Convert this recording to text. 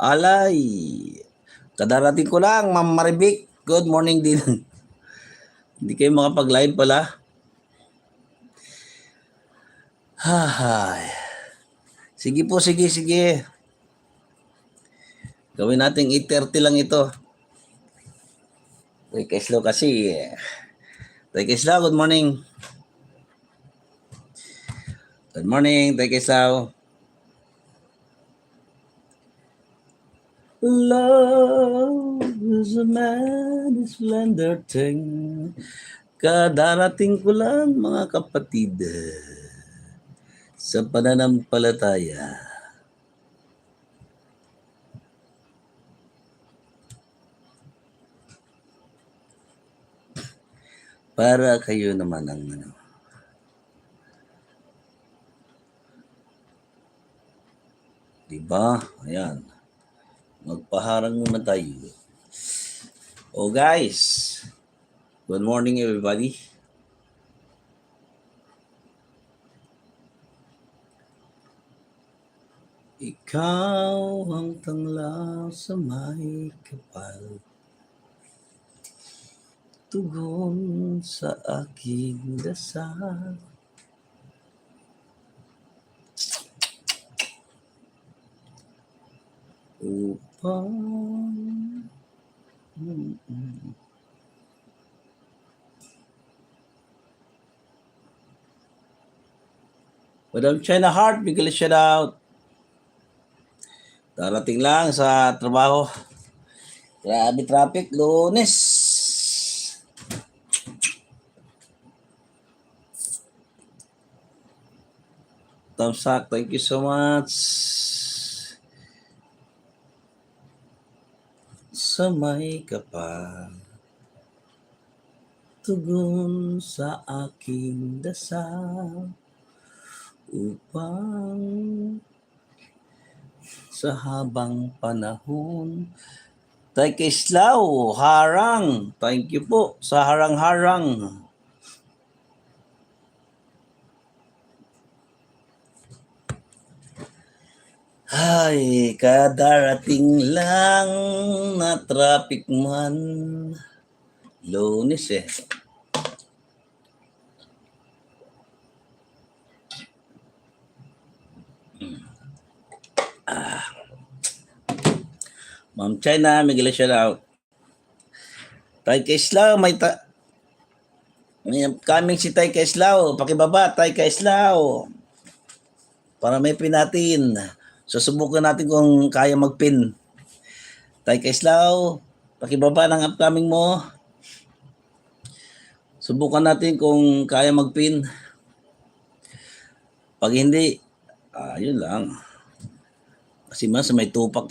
Alay, kadarating ko lang, Ma'am Maribik. Good morning din. Hindi kayo makapag-live pala. Hahay. Sige po, sige. Gawin natin 8:30 lang ito. Teka slow kasi. Teka slow, good morning. Good morning, teka slow. Love is a mad splendor thing. Kadarating ko lang mga kapatid sa pananampalataya. Para kayo naman ang diba? Ayan. Magpaharang muna tayo. Oh guys, good morning everybody. Ikaw ang tanglaw sa may kapal, tugon sa aking dasal. Upang Madam China Heart, bigla shout out. Darating lang sa trabaho. Grabe traffic, Lunes. Tamsak, thank you so much. Sa may kapal, tugon sa aking dasal, upang sa habang panahon. Tay Kislaw, harang. Thank you po sa harang-harang. Ay, kadarating lang na traffic man. Lunes eh. Ma'am China, Miguel shout out. Tay Kislaw, may coming si Tay Kislaw. Pakibaba, Tay Kislaw. Para may pin natin. Susubukan natin kung kaya mag-pin. Tay Kislaw, pakibaba ng upcoming mo. Subukan natin kung kaya mag-pin. Pag hindi, yun lang. Kasi mas may tupak ito.